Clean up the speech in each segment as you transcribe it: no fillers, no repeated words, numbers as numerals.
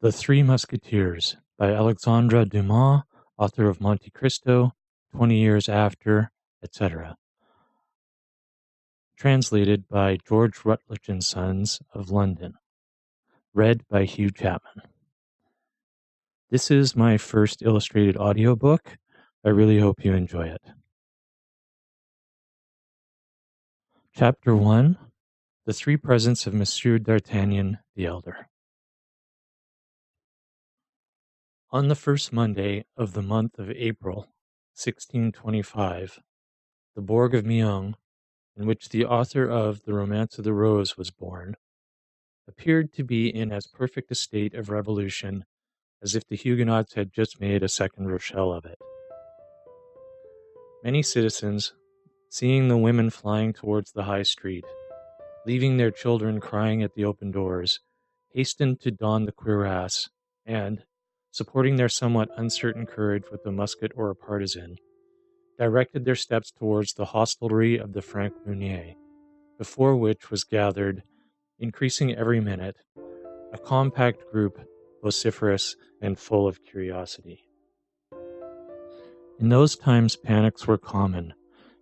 The Three Musketeers by Alexandre Dumas, author of Monte Cristo, 20 Years After, etc. Translated by George Routledge and Sons of London. Read by Hugh Chapman. This is my first illustrated audiobook. I really hope you enjoy it. Chapter 1: The Three Presents of Monsieur d'Artagnan the Elder. On the first Monday of the month of April, 1625, the Bourg of Meung, in which the author of The Romance of the Rose was born, appeared to be in as perfect a state of revolution as if the Huguenots had just made a second Rochelle of it. Many citizens, seeing the women flying towards the high street, leaving their children crying at the open doors, hastened to don the cuirass, and, supporting their somewhat uncertain courage with a musket or a partisan, directed their steps towards the hostelry of the Franc Meunier, before which was gathered, increasing every minute, a compact group, vociferous and full of curiosity. In those times panics were common,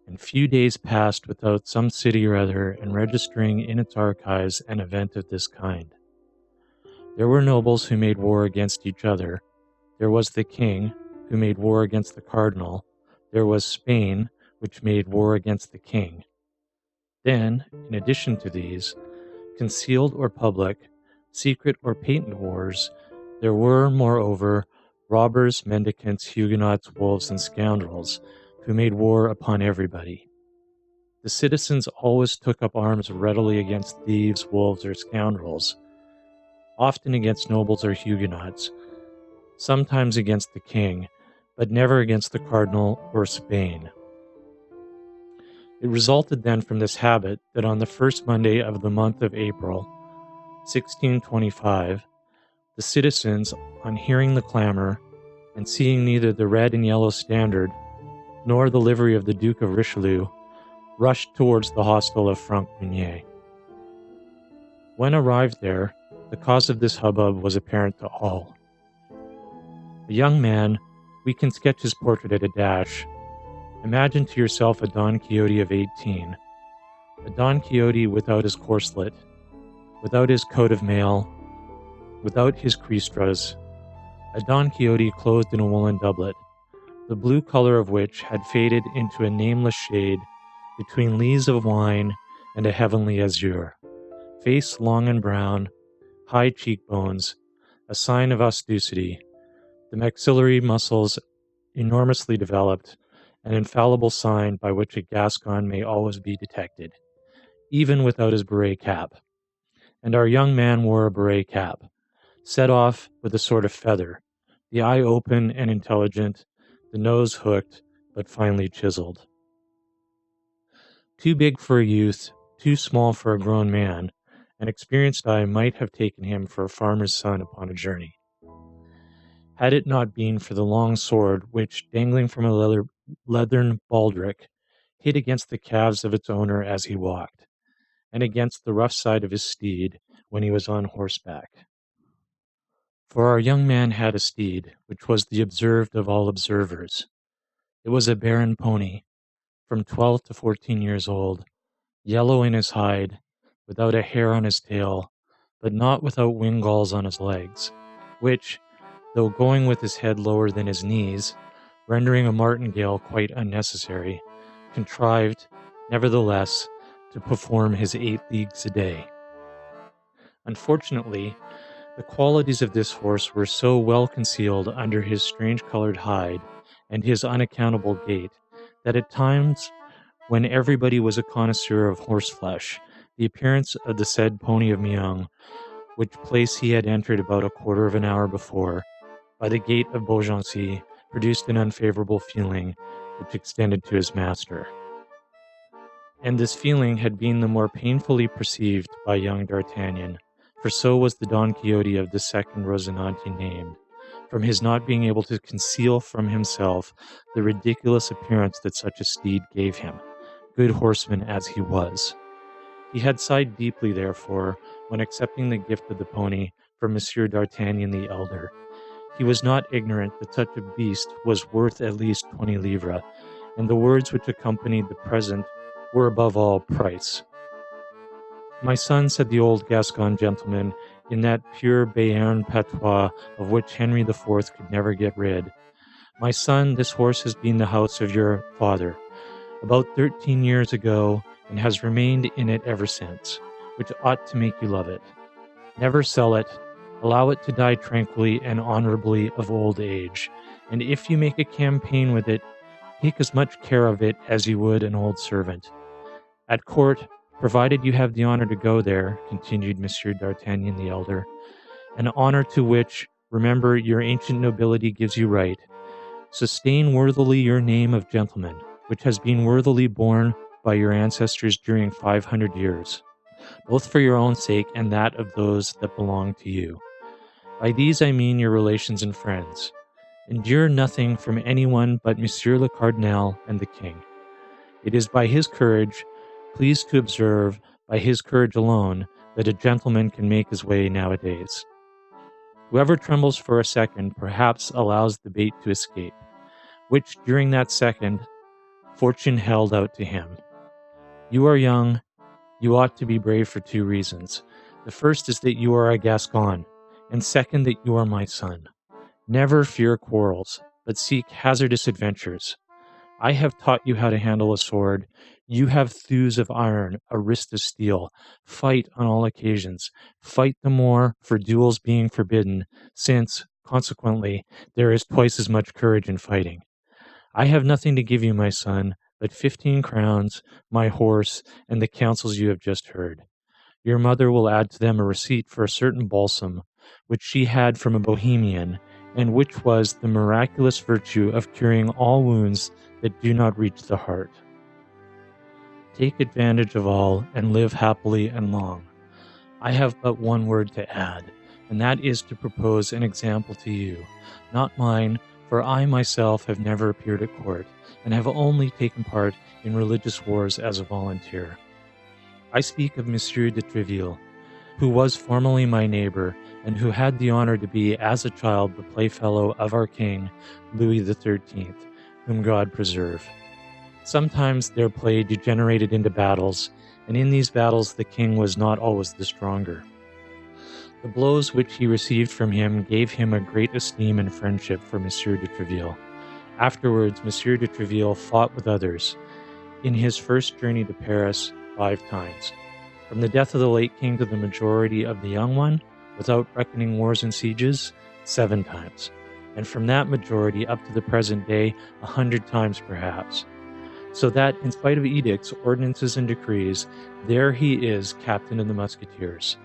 and few days passed without some city or other enregistering in its archives an event of this kind. There were nobles who made war against each other. There was the king, who made war against the cardinal. There was Spain, which made war against the king. Then, in addition to these, concealed or public, secret or patent wars, there were, moreover, robbers, mendicants, Huguenots, wolves, and scoundrels, who made war upon everybody. The citizens always took up arms readily against thieves, wolves, or scoundrels, often against nobles or Huguenots, sometimes against the king, but never against the cardinal or Spain. It resulted then from this habit that on the first Monday of the month of April, 1625, the citizens, on hearing the clamor, and seeing neither the red and yellow standard nor the livery of the Duke of Richelieu, rushed towards the hostel of Franc Meunier. When arrived there, the cause of this hubbub was apparent to all. A young man, we can sketch his portrait at a dash. Imagine to yourself a Don Quixote of 18, a Don Quixote without his corselet, without his coat of mail, without his cristras, a Don Quixote clothed in a woolen doublet, the blue color of which had faded into a nameless shade between lees of wine and a heavenly azure, face long and brown, high cheekbones, a sign of austerity, the maxillary muscles enormously developed, an infallible sign by which a Gascon may always be detected, even without his beret cap. And our young man wore a beret cap, set off with a sort of feather, the eye open and intelligent, the nose hooked, but finely chiseled. Too big for a youth, too small for a grown man, an experienced eye might have taken him for a farmer's son upon a journey, had it not been for the long sword which, dangling from a leathern baldric, hit against the calves of its owner as he walked, and against the rough side of his steed when he was on horseback. For our young man had a steed, which was the observed of all observers. It was a barren pony, from 12 to 14 years old, yellow in his hide, without a hair on his tail, but not without winggalls on his legs, which, though going with his head lower than his knees, rendering a martingale quite unnecessary, contrived, nevertheless, to perform his 8 leagues a day. Unfortunately, the qualities of this horse were so well concealed under his strange-colored hide and his unaccountable gait that at times, when everybody was a connoisseur of horseflesh, the appearance of the said pony of Meung, which place he had entered about a quarter of an hour before, by the gate of Beaugency, produced an unfavorable feeling which extended to his master. And this feeling had been the more painfully perceived by young D'Artagnan, for so was the Don Quixote of the second Rozinante named, from his not being able to conceal from himself the ridiculous appearance that such a steed gave him, good horseman as he was. He had sighed deeply, therefore, when accepting the gift of the pony, for Monsieur d'Artagnan the elder. He was not ignorant that such a beast was worth at least 20 livres, and the words which accompanied the present were above all price. "My son," said the old Gascon gentleman, in that pure Béarn patois of which Henry IV could never get rid, "my son, this horse has been the house of your father about 13 years ago, and has remained in it ever since, which ought to make you love it. Never sell it. Allow it to die tranquilly and honorably of old age, and if you make a campaign with it, take as much care of it as you would an old servant. At court, provided you have the honor to go there," continued Monsieur d'Artagnan the elder, "an honor to which, remember, your ancient nobility gives you right, sustain worthily your name of gentleman, which has been worthily borne by your ancestors during 500 years, both for your own sake and that of those that belong to you. By these I mean your relations and friends. Endure nothing from anyone but Monsieur le Cardinal and the King. It is by his courage, please to observe, by his courage alone, that a gentleman can make his way nowadays. Whoever trembles for a second perhaps allows the bait to escape, which during that second fortune held out to him. You are young, you ought to be brave for 2 reasons. The first is that you are a Gascon, and second that you are my son. Never fear quarrels, but seek hazardous adventures. I have taught you how to handle a sword. You have thews of iron, a wrist of steel. Fight on all occasions. Fight the more for duels being forbidden, since, consequently, there is twice as much courage in fighting. I have nothing to give you, my son, but 15 crowns, my horse, and the counsels you have just heard. Your mother will add to them a receipt for a certain balsam, which she had from a Bohemian, and which was the miraculous virtue of curing all wounds that do not reach the heart. Take advantage of all, and live happily and long. I have but one word to add, and that is to propose an example to you, not mine, for I myself have never appeared at court, and have only taken part in religious wars as a volunteer. I speak of Monsieur de Treville, who was formerly my neighbor, and who had the honor to be, as a child, the playfellow of our king, Louis XIII, whom God preserve. Sometimes their play degenerated into battles, and in these battles the king was not always the stronger. The blows which he received from him gave him a great esteem and friendship for Monsieur de Treville. Afterwards, Monsieur de Treville fought with others, in his first journey to Paris, 5 times. From the death of the late king to the majority of the young one, without reckoning wars and sieges, 7 times. And from that majority up to the present day, 100 times perhaps. So that, in spite of edicts, ordinances, and decrees, there he is, captain of the Musketeers.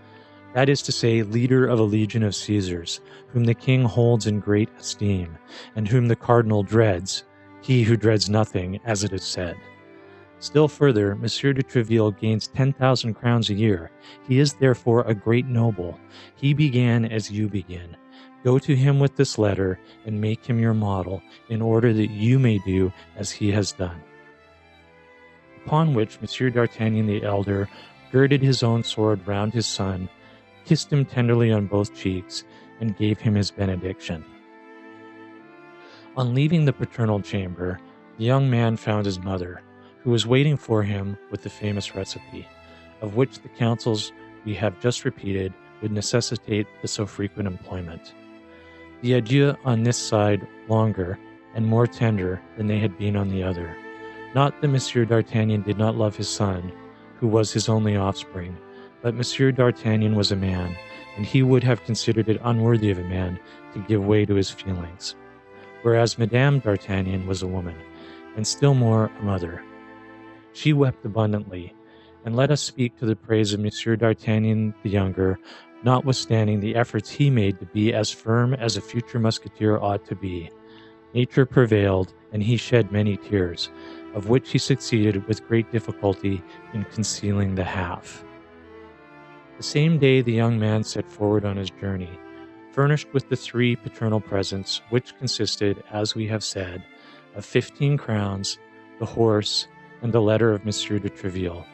That is to say, leader of a legion of Caesars, whom the king holds in great esteem, and whom the cardinal dreads, he who dreads nothing, as it is said. Still further, Monsieur de Treville gains 10,000 crowns a year. He is therefore a great noble. He began as you begin. Go to him with this letter, and make him your model, in order that you may do as he has done." Upon which Monsieur d'Artagnan the elder girded his own sword round his son, kissed him tenderly on both cheeks, and gave him his benediction. On leaving the paternal chamber, the young man found his mother, who was waiting for him with the famous recipe, of which the counsels we have just repeated would necessitate the so frequent employment. The adieux on this side longer and more tender than they had been on the other. Not that Monsieur d'Artagnan did not love his son, who was his only offspring, but Monsieur d'Artagnan was a man, and he would have considered it unworthy of a man to give way to his feelings, whereas Madame d'Artagnan was a woman, and still more a mother. She wept abundantly, and let us speak to the praise of Monsieur d'Artagnan the younger, notwithstanding the efforts he made to be as firm as a future musketeer ought to be. Nature prevailed, and he shed many tears, of which he succeeded with great difficulty in concealing the half. The same day the young man set forward on his journey, furnished with the 3 paternal presents, which consisted, as we have said, of 15 crowns, the horse, and the letter of Monsieur de Treville,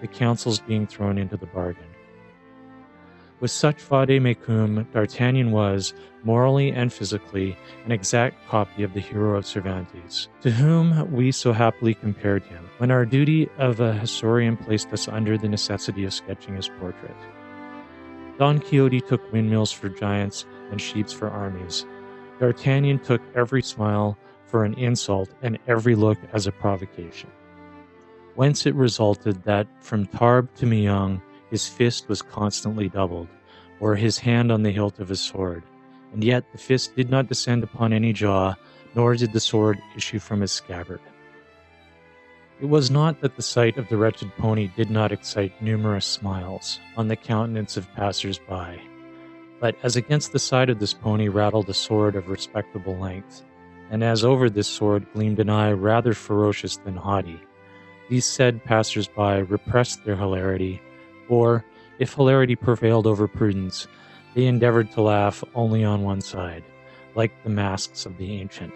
the counsels being thrown into the bargain. With such vade-mecum, D'Artagnan was, morally and physically, an exact copy of the hero of Cervantes, to whom we so happily compared him, when our duty of a historian placed us under the necessity of sketching his portrait. Don Quixote took windmills for giants and sheep for armies. D'Artagnan took every smile for an insult and every look as a provocation. Whence it resulted that from Tarbes to Meung, his fist was constantly doubled, or his hand on the hilt of his sword, and yet the fist did not descend upon any jaw, nor did the sword issue from his scabbard. It was not that the sight of the wretched pony did not excite numerous smiles on the countenance of passers-by, but as against the side of this pony rattled a sword of respectable length, and as over this sword gleamed an eye rather ferocious than haughty, these said passers-by repressed their hilarity, or, if hilarity prevailed over prudence, they endeavored to laugh only on one side, like the masks of the ancient.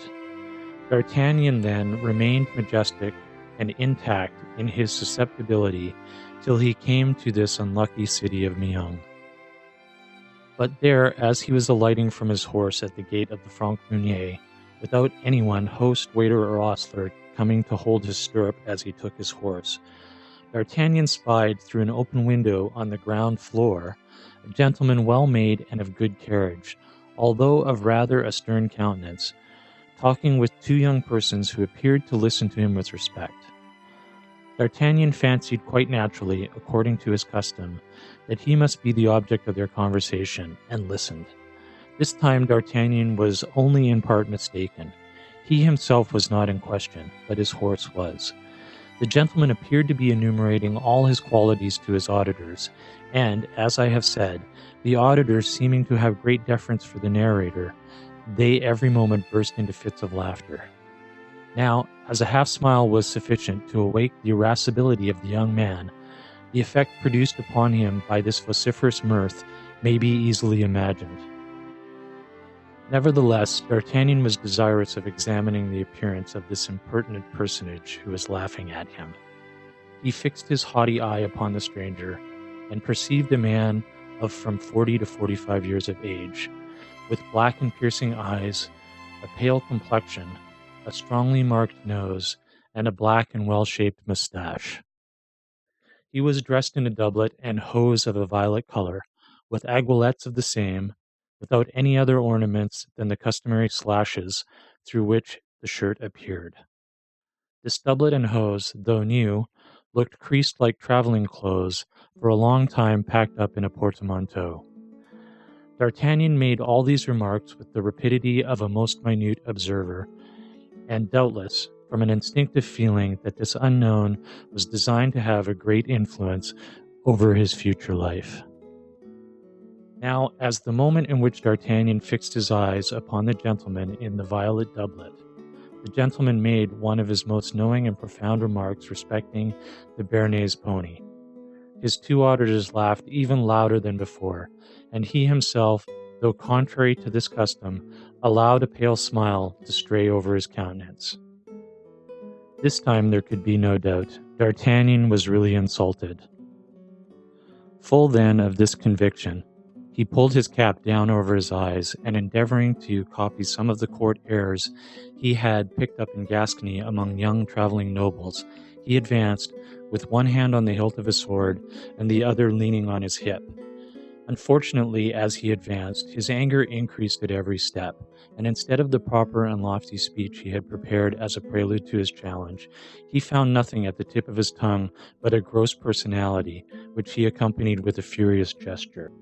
D'Artagnan, then, remained majestic and intact in his susceptibility till he came to this unlucky city of Meung. But there, as he was alighting from his horse at the gate of the Franc-Meunier, without anyone, host, waiter, or ostler, coming to hold his stirrup as he took his horse, D'Artagnan spied through an open window on the ground floor a gentleman well made and of good carriage, although of rather a stern countenance, talking with two young persons who appeared to listen to him with respect. D'Artagnan fancied quite naturally, according to his custom, that he must be the object of their conversation, and listened. This time D'Artagnan was only in part mistaken. He himself was not in question, but his horse was. The gentleman appeared to be enumerating all his qualities to his auditors, and, as I have said, the auditors seeming to have great deference for the narrator, they every moment burst into fits of laughter. Now, as a half-smile was sufficient to awake the irascibility of the young man, the effect produced upon him by this vociferous mirth may be easily imagined. Nevertheless, D'Artagnan was desirous of examining the appearance of this impertinent personage who was laughing at him. He fixed his haughty eye upon the stranger, and perceived a man of from 40 to 45 years of age, with black and piercing eyes, a pale complexion, a strongly marked nose, and a black and well-shaped moustache. He was dressed in a doublet and hose of a violet color, with aiguillettes of the same, without any other ornaments than the customary slashes through which the shirt appeared. This doublet and hose, though new, looked creased like traveling clothes, for a long time packed up in a portmanteau. D'Artagnan made all these remarks with the rapidity of a most minute observer, and doubtless from an instinctive feeling that this unknown was designed to have a great influence over his future life. Now, as the moment in which D'Artagnan fixed his eyes upon the gentleman in the violet doublet, the gentleman made one of his most knowing and profound remarks respecting the Béarnese pony. His two auditors laughed even louder than before, and he himself, though contrary to this custom, allowed a pale smile to stray over his countenance. This time there could be no doubt. D'Artagnan was really insulted. Full then of this conviction, he pulled his cap down over his eyes, and endeavoring to copy some of the court airs he had picked up in Gascony among young traveling nobles, he advanced, with one hand on the hilt of his sword and the other leaning on his hip. Unfortunately, as he advanced, his anger increased at every step, and instead of the proper and lofty speech he had prepared as a prelude to his challenge, he found nothing at the tip of his tongue but a gross personality, which he accompanied with a furious gesture.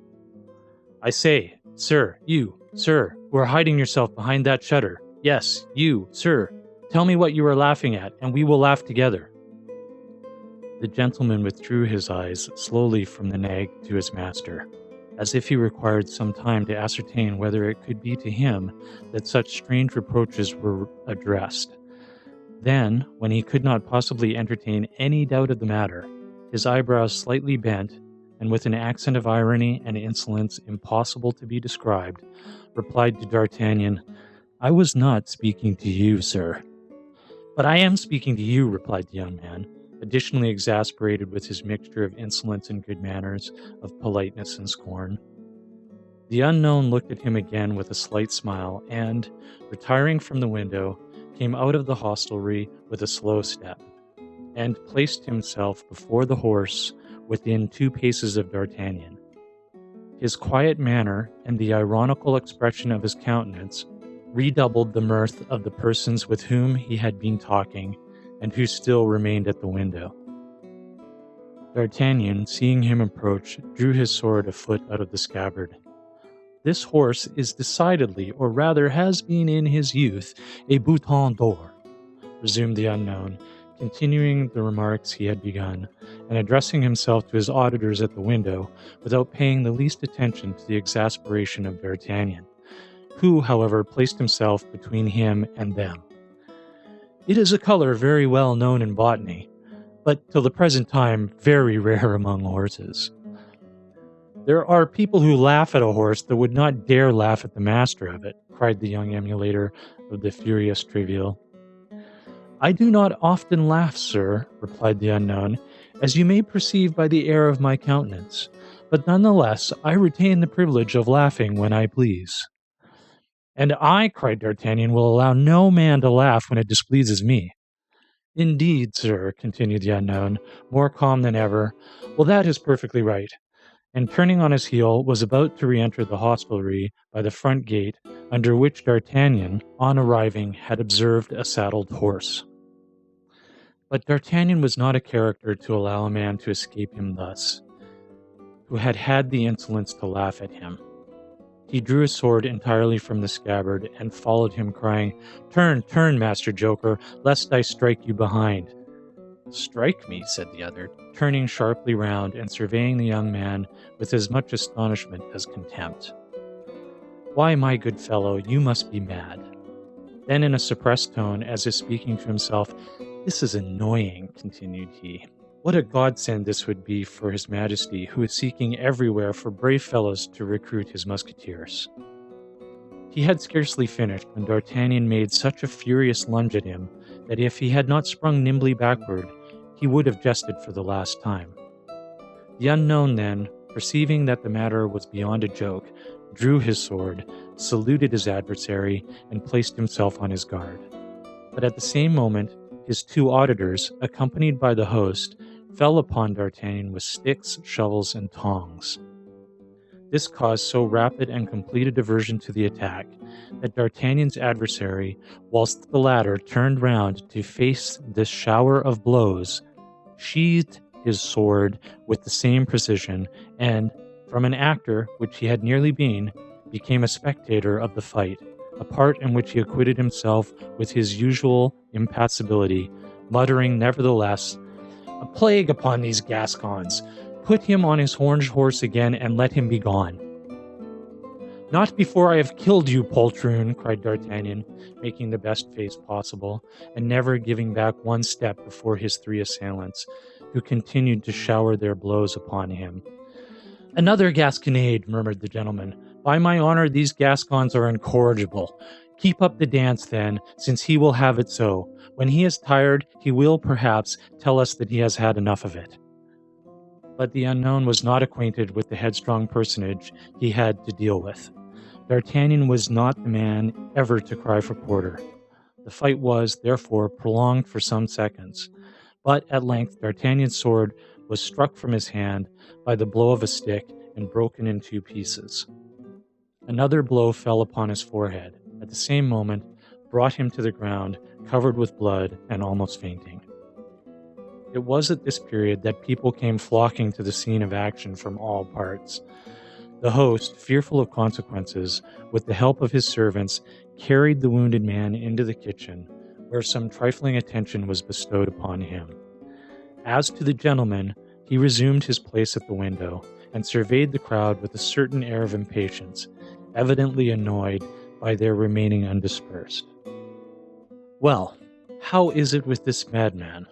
"I say, sir, you, sir, who are hiding yourself behind that shutter. Yes, you, sir, tell me what you are laughing at, and we will laugh together." The gentleman withdrew his eyes slowly from the nag to his master, as if he required some time to ascertain whether it could be to him that such strange reproaches were addressed. Then, when he could not possibly entertain any doubt of the matter, his eyebrows slightly bent, and with an accent of irony and insolence impossible to be described, replied to D'Artagnan, "I was not speaking to you, sir." "But I am speaking to you," replied the young man, additionally exasperated with his mixture of insolence and good manners, of politeness and scorn. The unknown looked at him again with a slight smile and, retiring from the window, came out of the hostelry with a slow step, and placed himself before the horse within 2 paces of D'Artagnan. His quiet manner and the ironical expression of his countenance redoubled the mirth of the persons with whom he had been talking and who still remained at the window. D'Artagnan, seeing him approach, drew his sword a foot out of the scabbard. "This horse is decidedly, or rather has been in his youth, a bouton d'or," resumed the unknown, continuing the remarks he had begun, and addressing himself to his auditors at the window, without paying the least attention to the exasperation of D'Artagnan, who, however, placed himself between him and them. "It is a color very well known in botany, but till the present time very rare among horses. There are people who laugh at a horse that would not dare laugh at the master of it," cried the young emulator of the furious trivial. "I do not often laugh, sir," replied the unknown, "as you may perceive by the air of my countenance, but none the less I retain the privilege of laughing when I please." "And I," cried D'Artagnan, "will allow no man to laugh when it displeases me." "Indeed, sir," continued the unknown, more calm than ever, "well, that is perfectly right," and turning on his heel, was about to re-enter the hostelry by the front gate, under which D'Artagnan, on arriving, had observed a saddled horse. But D'Artagnan was not a character to allow a man to escape him thus, who had had the insolence to laugh at him. He drew his sword entirely from the scabbard, and followed him, crying, "Turn, turn, Master Joker, lest I strike you behind." "Strike me?" said the other, turning sharply round and surveying the young man with as much astonishment as contempt. "Why, my good fellow, you must be mad." Then in a suppressed tone, as if speaking to himself, "This is annoying," continued he. "What a godsend this would be for his Majesty, who is seeking everywhere for brave fellows to recruit his musketeers." He had scarcely finished when D'Artagnan made such a furious lunge at him that if he had not sprung nimbly backward, he would have jested for the last time. The unknown then, perceiving that the matter was beyond a joke, drew his sword, saluted his adversary, and placed himself on his guard. But at the same moment, his 2 auditors, accompanied by the host, fell upon D'Artagnan with sticks, shovels, and tongs. This caused so rapid and complete a diversion to the attack that D'Artagnan's adversary, whilst the latter turned round to face this shower of blows, sheathed his sword with the same precision, and, from an actor, which he had nearly been, became a spectator of the fight, a part in which he acquitted himself with his usual impassibility, muttering nevertheless, "A plague upon these Gascons! Put him on his horned horse again, and let him be gone." "Not before I have killed you, poltroon!" cried D'Artagnan, making the best face possible, and never giving back one step before his 3 assailants, who continued to shower their blows upon him. "Another gasconade," murmured the gentleman. "By my honor, these Gascons are incorrigible. Keep up the dance, then, since he will have it so. When he is tired, he will, perhaps, tell us that he has had enough of it." But the unknown was not acquainted with the headstrong personage he had to deal with. D'Artagnan was not the man ever to cry for quarter. The fight was, therefore, prolonged for some seconds, but at length D'Artagnan's sword was struck from his hand by the blow of a stick and broken in 2 pieces. Another blow fell upon his forehead, at the same moment brought him to the ground, covered with blood and almost fainting. It was at this period that people came flocking to the scene of action from all parts. The host, fearful of consequences, with the help of his servants, carried the wounded man into the kitchen, where some trifling attention was bestowed upon him. As to the gentleman, he resumed his place at the window, and surveyed the crowd with a certain air of impatience, evidently annoyed by their remaining undispersed. "Well, how is it with this madman?"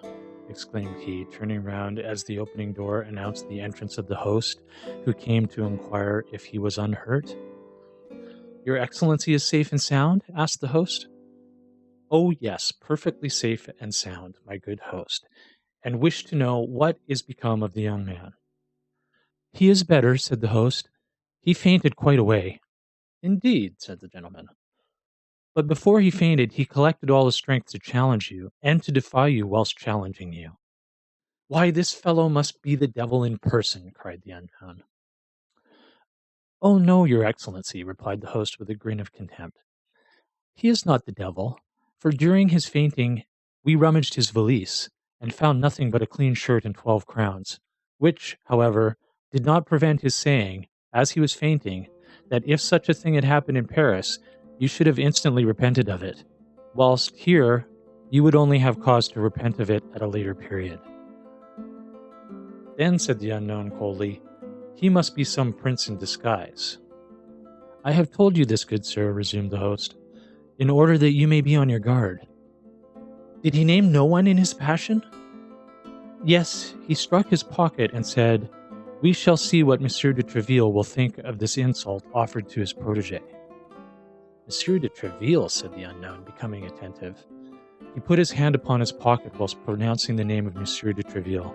exclaimed he, turning round as the opening door announced the entrance of the host, who came to inquire if he was unhurt. "Your Excellency is safe and sound?" asked the host. "Oh, yes, perfectly safe and sound, my good host, and wish to know what is become of the young man." "He is better," said the host, He fainted quite away." "Indeed," said the gentleman. "But before he fainted, he collected all his strength to challenge you, and to defy you whilst challenging you." "Why, this fellow must be the devil in person," cried the unknown. "Oh, no, your excellency," replied the host with a grin of contempt. "He is not the devil, for during his fainting we rummaged his valise, and found nothing but a clean shirt and 12 crowns, which, however, did not prevent his saying, as he was fainting, that if such a thing had happened in Paris, you should have instantly repented of it, whilst here you would only have cause to repent of it at a later period." "Then," said the unknown coldly, "he must be some prince in disguise." "I have told you this, good sir," resumed the host, "in order that you may be on your guard." "Did he name no one in his passion?" "Yes, he struck his pocket and said, 'We shall see what Monsieur de Treville will think of this insult offered to his protege.'" "Monsieur de Treville," said the unknown, becoming attentive. He put his hand upon his pocket whilst pronouncing the name of Monsieur de Treville.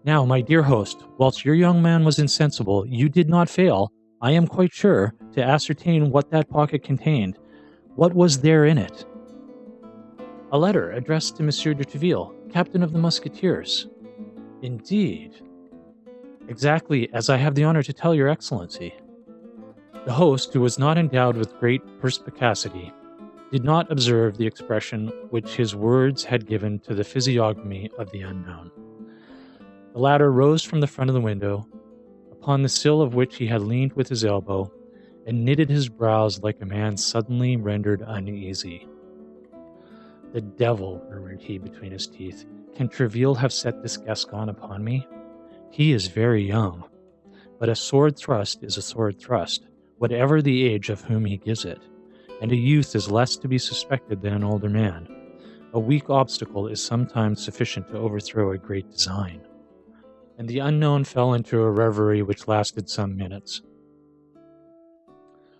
"Now, my dear host, whilst your young man was insensible, you did not fail, I am quite sure, to ascertain what that pocket contained. What was there in it?" "A letter addressed to Monsieur de Treville, captain of the Musketeers." "Indeed." "Exactly as I have the honor to tell your excellency." The host, who was not endowed with great perspicacity, did not observe the expression which his words had given to the physiognomy of the unknown. The latter rose from the front of the window, upon the sill of which he had leaned with his elbow, and knitted his brows like a man suddenly rendered uneasy. "The devil," murmured he between his teeth, "can Treville have set this Gascon upon me? He is very young, but a sword thrust is a sword thrust, whatever the age of whom he gives it, and a youth is less to be suspected than an older man. A weak obstacle is sometimes sufficient to overthrow a great design." And the unknown fell into a reverie which lasted some minutes.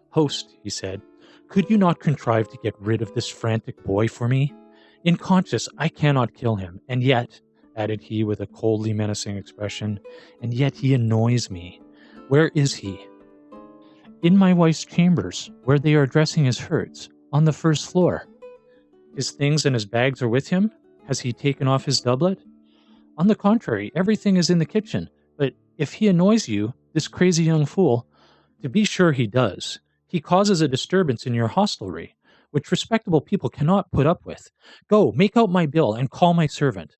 "Host," he said, "could you not contrive to get rid of this frantic boy for me? In conscience, I cannot kill him, and yet," added he with a coldly menacing expression, "and yet he annoys me. Where is he?" "In my wife's chambers, where they are dressing his hurts, on the first floor." "His things and his bags are with him? Has he taken off his doublet?" "On the contrary, everything is in the kitchen. But if he annoys you, this crazy young fool—" "To be sure he does. He causes a disturbance in your hostelry, which respectable people cannot put up with. Go, make out my bill, and call my servant."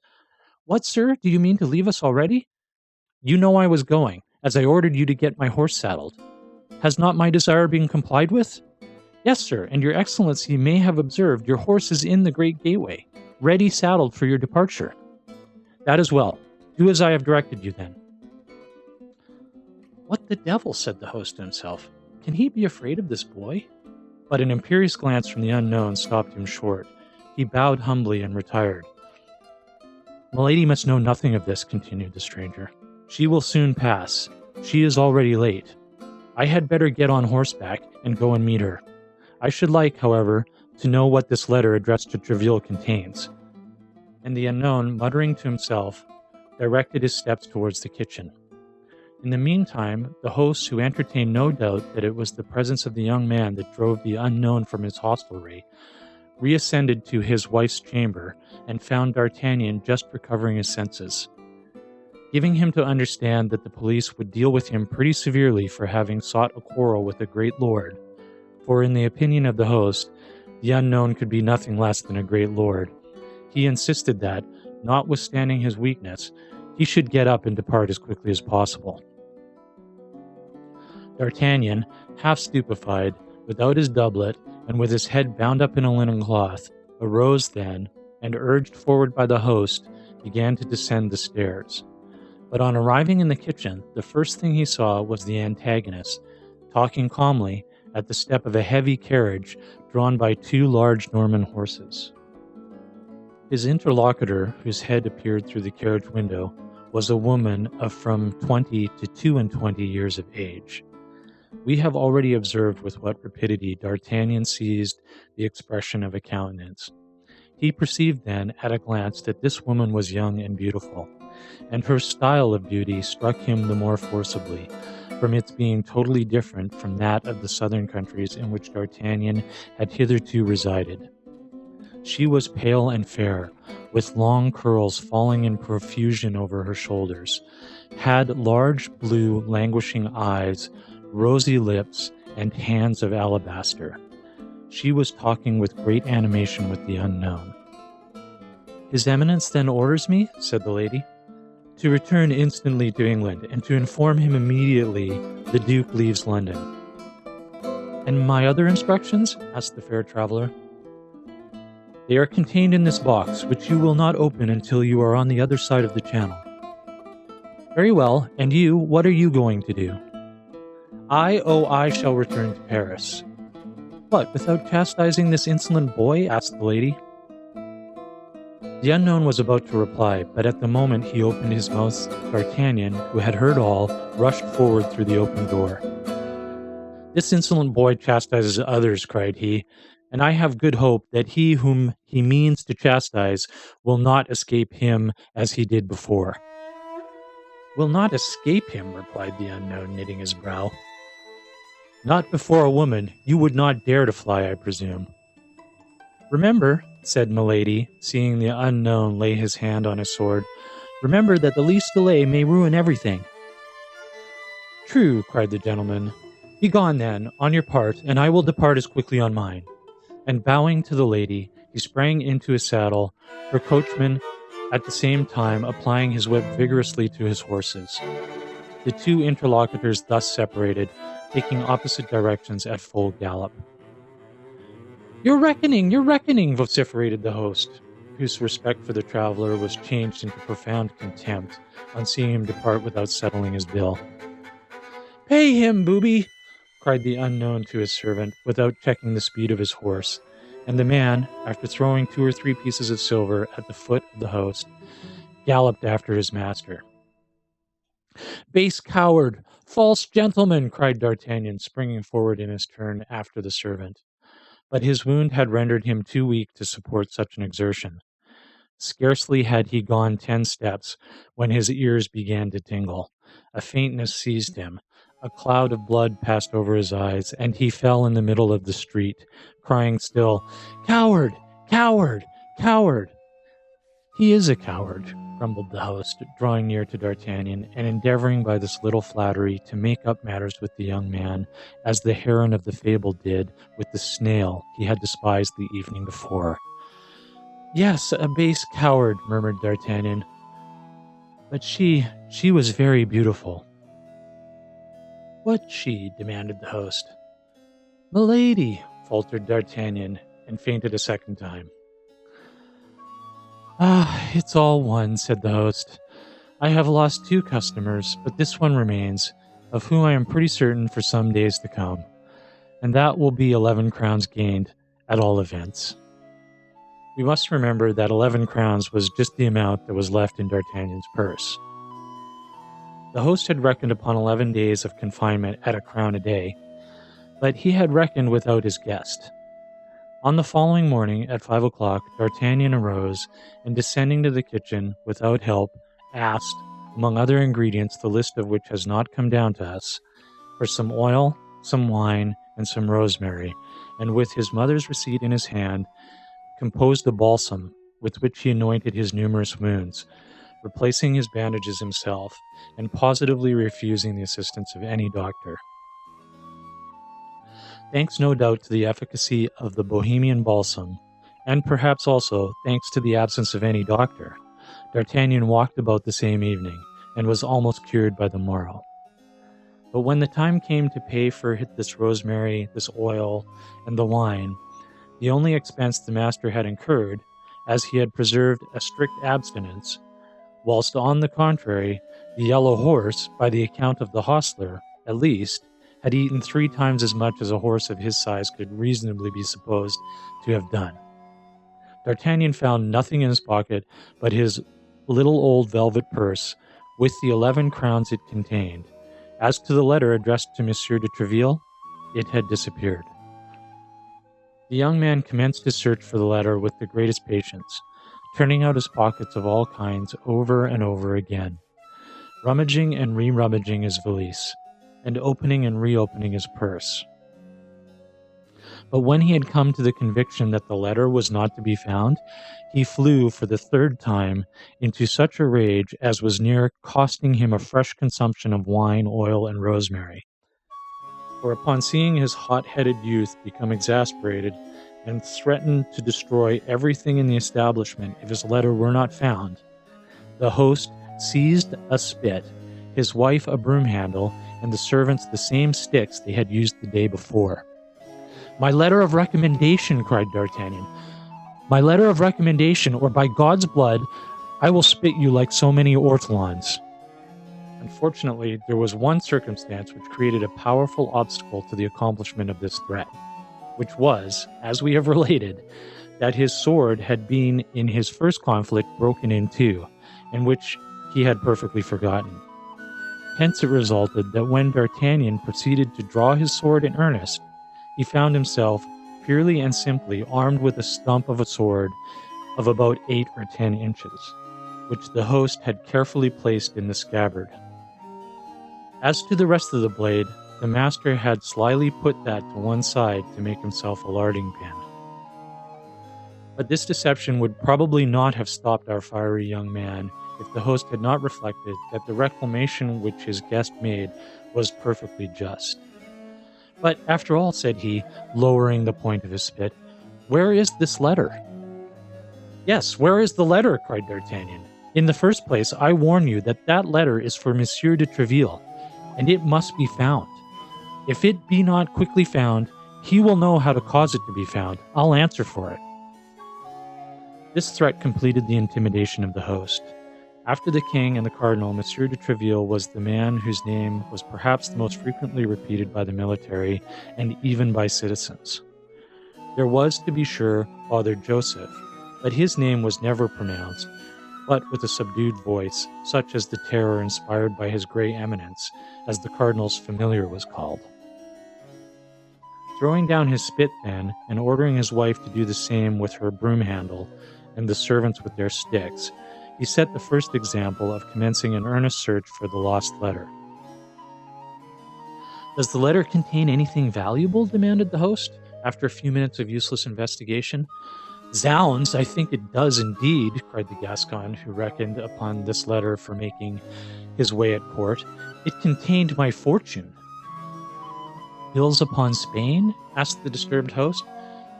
"What, sir, do you mean to leave us already?" "You know I was going, as I ordered you to get my horse saddled. Has not my desire been complied with?" "Yes, sir, and your excellency may have observed your horse is in the great gateway, ready saddled for your departure." "That is well. Do as I have directed you, then." "What the devil," said the host to himself, "can he be afraid of this boy?" But an imperious glance from the unknown stopped him short. He bowed humbly and retired. "Milady must know nothing of this," continued the stranger. "She will soon pass. She is already late. I had better get on horseback and go and meet her. I should like, however, to know what this letter addressed to Treville contains." And the unknown, muttering to himself, directed his steps towards the kitchen. In the meantime, the host, who entertained no doubt that it was the presence of the young man that drove the unknown from his hostelry, reascended to his wife's chamber, and found D'Artagnan just recovering his senses, giving him to understand that the police would deal with him pretty severely for having sought a quarrel with a great lord, for in the opinion of the host, the unknown could be nothing less than a great lord. He insisted that, notwithstanding his weakness, he should get up and depart as quickly as possible. D'Artagnan, half stupefied, without his doublet, and with his head bound up in a linen cloth, arose then, and urged forward by the host, began to descend the stairs. But on arriving in the kitchen, the first thing he saw was the antagonist, talking calmly, at the step of a heavy carriage drawn by 2 large Norman horses. His interlocutor, whose head appeared through the carriage window, was a woman of from 20 to 22 years of age. We have already observed with what rapidity D'Artagnan seized the expression of a countenance. He perceived then, at a glance, that this woman was young and beautiful, and her style of beauty struck him the more forcibly, from its being totally different from that of the southern countries in which D'Artagnan had hitherto resided. She was pale and fair, with long curls falling in profusion over her shoulders, had large blue languishing eyes, rosy lips, and hands of alabaster. She was talking with great animation with the unknown. "His Eminence then orders me," said the lady, "to return instantly to England, and to inform him immediately the Duke leaves London." "And my other instructions?" asked the fair traveller. "They are contained in this box, which you will not open until you are on the other side of the channel." "Very well, and you, what are you going to do?" I shall return to Paris." "What, without chastising this insolent boy?" asked the lady. The unknown was about to reply, but at the moment he opened his mouth, D'Artagnan, who had heard all, rushed forward through the open door. "This insolent boy chastises others," cried he, "and I have good hope that he whom he means to chastise will not escape him as he did before." "Will not escape him?" replied the unknown, knitting his brow. "Not before a woman. You would not dare to fly, I presume." "Remember," said Milady, seeing the unknown lay his hand on his sword, "remember that the least delay may ruin everything." "True," cried the gentleman. "Begone, then, on your part, and I will depart as quickly on mine." And bowing to the lady, he sprang into his saddle, her coachman at the same time applying his whip vigorously to his horses. The two interlocutors thus separated, taking opposite directions at full gallop. You're reckoning, vociferated the host, whose respect for the traveler was changed into profound contempt on seeing him depart without settling his bill. "Pay him, booby!" cried the unknown to his servant, without checking the speed of his horse, and the man, after throwing 2 or 3 pieces of silver at the foot of the host, galloped after his master. "Base coward! False gentleman!" cried D'Artagnan, springing forward in his turn after the servant. But his wound had rendered him too weak to support such an exertion. Scarcely had he gone 10 steps when his ears began to tingle. A faintness seized him. A cloud of blood passed over his eyes, and he fell in the middle of the street, crying still, "Coward! Coward! Coward!" "He is a coward," grumbled the host, drawing near to D'Artagnan, and endeavoring by this little flattery to make up matters with the young man, as the heron of the fable did with the snail he had despised the evening before. "Yes, a base coward," murmured D'Artagnan. "But she was very beautiful." "What she?" demanded the host. "Milady," faltered D'Artagnan, and fainted a second time. "Ah, it's all one," said the host. "I have lost 2 customers, but this one remains, of whom I am pretty certain for some days to come, and that will be 11 crowns gained, at all events." We must remember that 11 crowns was just the amount that was left in D'Artagnan's purse. The host had reckoned upon 11 days of confinement at 1 crown a day, but he had reckoned without his guest. On the following morning, at 5 o'clock, D'Artagnan arose, and descending to the kitchen, without help, asked, among other ingredients the list of which has not come down to us, for some oil, some wine, and some rosemary, and with his mother's receipt in his hand, composed a balsam with which he anointed his numerous wounds, replacing his bandages himself, and positively refusing the assistance of any doctor. Thanks no doubt to the efficacy of the Bohemian balsam, and perhaps also thanks to the absence of any doctor, D'Artagnan walked about the same evening, and was almost cured by the morrow. But when the time came to pay for this rosemary, this oil, and the wine, the only expense the master had incurred, as he had preserved a strict abstinence, whilst on the contrary, the yellow horse, by the account of the hostler, at least, had eaten 3 times as much as a horse of his size could reasonably be supposed to have done. D'Artagnan found nothing in his pocket but his little old velvet purse, with the 11 crowns it contained. As to the letter addressed to Monsieur de Tréville, it had disappeared. The young man commenced his search for the letter with the greatest patience, turning out his pockets of all kinds over and over again, rummaging and re-rummaging his valise. and opening and reopening his purse. But when he had come to the conviction that the letter was not to be found, he flew for the third time into such a rage as was near costing him a fresh consumption of wine, oil, and rosemary. For upon seeing his hot-headed youth become exasperated and threaten to destroy everything in the establishment if his letter were not found, the host seized a spit, his wife a broom handle, and the servants the same sticks they had used the day before. "My letter of recommendation," cried D'Artagnan. "My letter of recommendation, or by God's blood, I will spit you like so many ortolans." Unfortunately, there was one circumstance which created a powerful obstacle to the accomplishment of this threat, which was, as we have related, that his sword had been in his first conflict broken in two, and which he had perfectly forgotten. Hence it resulted that when D'Artagnan proceeded to draw his sword in earnest, he found himself purely and simply armed with a stump of a sword of about 8 or 10 inches, which the host had carefully placed in the scabbard. As to the rest of the blade, the master had slyly put that to one side to make himself a larding pin. But this deception would probably not have stopped our fiery young man if the host had not reflected that the reclamation which his guest made was perfectly just. "But after all," said he, lowering the point of his spit, "where is this letter?" "Yes, where is the letter?" cried D'Artagnan. "In the first place, I warn you that that letter is for Monsieur de Tréville, and it must be found. If it be not quickly found, he will know how to cause it to be found. I'll answer for it." This threat completed the intimidation of the host. After the king and the cardinal, Monsieur de Tréville was the man whose name was perhaps the most frequently repeated by the military and even by citizens. There was, to be sure, Father Joseph, but his name was never pronounced, but with a subdued voice, such as the terror inspired by his grey eminence, as the cardinal's familiar was called. Throwing down his spit then, and ordering his wife to do the same with her broom handle, and the servants with their sticks, he set the first example of commencing an earnest search for the lost letter. "Does the letter contain anything valuable?" demanded the host, after a few minutes of useless investigation. "Zounds, I think it does indeed," cried the Gascon, who reckoned upon this letter for making his way at court. "It contained my fortune." "Bills upon Spain?" asked the disturbed host.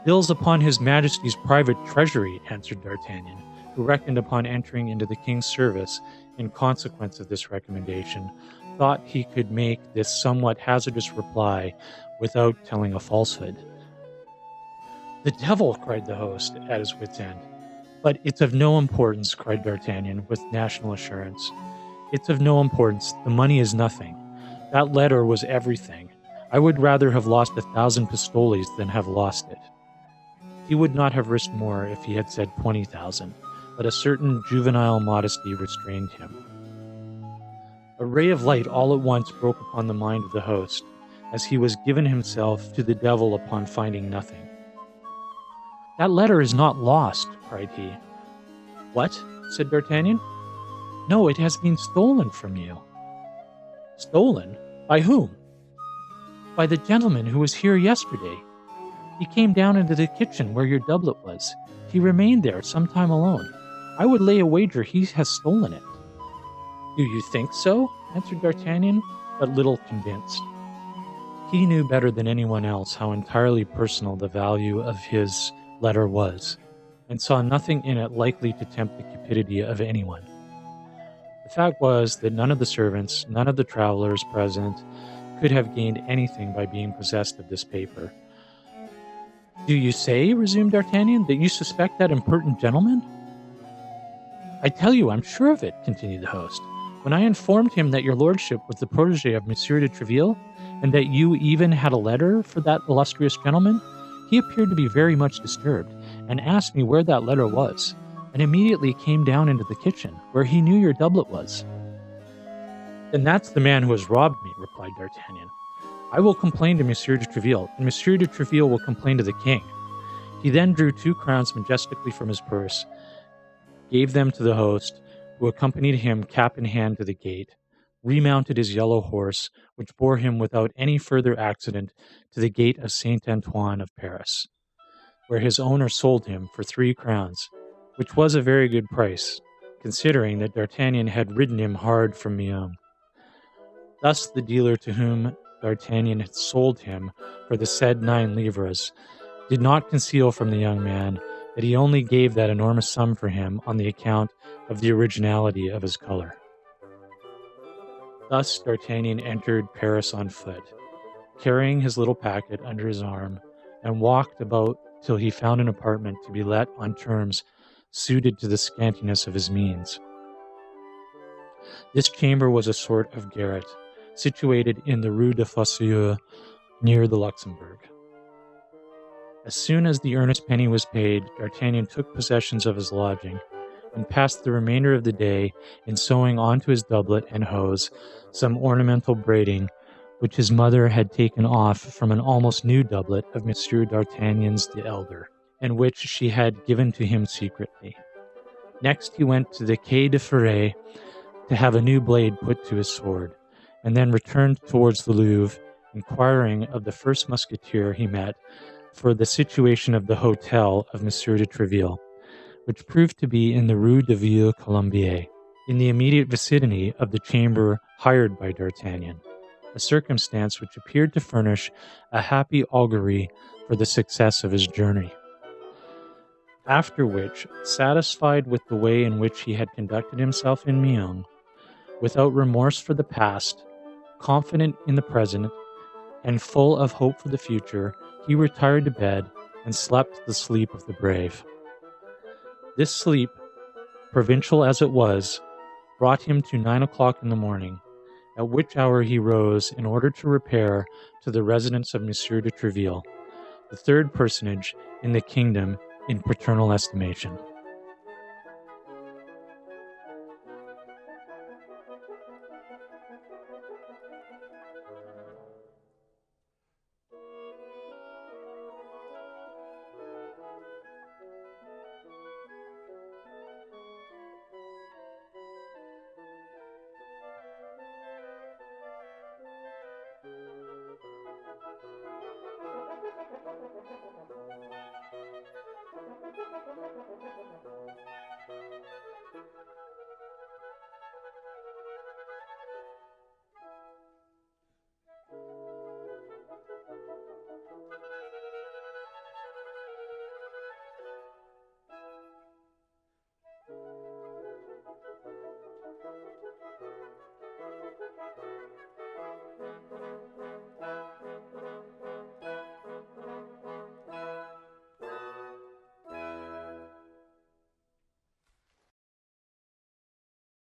"Bills upon his Majesty's private treasury," answered D'Artagnan, who reckoned upon entering into the king's service in consequence of this recommendation, thought he could make this somewhat hazardous reply without telling a falsehood. "The devil!" cried the host, at his wit's end. "But it's of no importance," cried D'Artagnan, with national assurance. "It's of no importance. The money is nothing. That letter was everything. I would rather have lost 1,000 pistoles than have lost it." He would not have risked more if he had said 20,000, but a certain juvenile modesty restrained him. A ray of light all at once broke upon the mind of the host, as he was given himself to the devil upon finding nothing. "That letter is not lost," cried he. "What?" said D'Artagnan. "No, it has been stolen from you." "Stolen? By whom?" "By the gentleman who was here yesterday. He came down into the kitchen where your doublet was. He remained there some time alone. I would lay a wager he has stolen it." "Do you think so?" answered D'Artagnan, but little convinced. He knew better than anyone else how entirely personal the value of his letter was, and saw nothing in it likely to tempt the cupidity of anyone. The fact was that none of the servants, none of the travelers present, could have gained anything by being possessed of this paper. "Do you say," resumed D'Artagnan, "that you suspect that impertinent gentleman?" "I tell you I'm sure of it," continued the host. "When I informed him that your lordship was the protégé of Monsieur de Tréville, and that you even had a letter for that illustrious gentleman, he appeared to be very much disturbed, and asked me where that letter was, and immediately came down into the kitchen, where he knew your doublet was." "Then that's the man who has robbed me," replied D'Artagnan. "I will complain to Monsieur de Tréville, and Monsieur de Tréville will complain to the king." He then drew 2 crowns majestically from his purse, gave them to the host, who accompanied him cap in hand to the gate, remounted his yellow horse, which bore him without any further accident to the gate of Saint Antoine of Paris, where his owner sold him for 3 crowns, which was a very good price, considering that D'Artagnan had ridden him hard from Meung. Thus the dealer to whom D'Artagnan had sold him for the said 9 livres did not conceal from the young man that he only gave that enormous sum for him on the account of the originality of his color. Thus D'Artagnan entered Paris on foot, carrying his little packet under his arm, and walked about till he found an apartment to be let on terms suited to the scantiness of his means. This chamber was a sort of garret, situated in the Rue de Fossoyeurs, near the Luxembourg. As soon as the earnest penny was paid, D'Artagnan took possession of his lodging, and passed the remainder of the day in sewing onto his doublet and hose some ornamental braiding, which his mother had taken off from an almost new doublet of Monsieur d'Artagnan's the elder, and which she had given to him secretly. Next he went to the Quai de Ferret to have a new blade put to his sword, and then returned towards the Louvre, inquiring of the first musketeer he met for the situation of the hotel of Monsieur de Tréville, which proved to be in the Rue de Vieux Colombier, in the immediate vicinity of the chamber hired by D'Artagnan, a circumstance which appeared to furnish a happy augury for the success of his journey. After which, satisfied with the way in which he had conducted himself in Meung, without remorse for the past, confident in the present, and full of hope for the future, he retired to bed and slept the sleep of the brave. This sleep, provincial as it was, brought him to 9 o'clock in the morning, at which hour he rose in order to repair to the residence of Monsieur de Tréville, the 3rd personage in the kingdom in paternal estimation.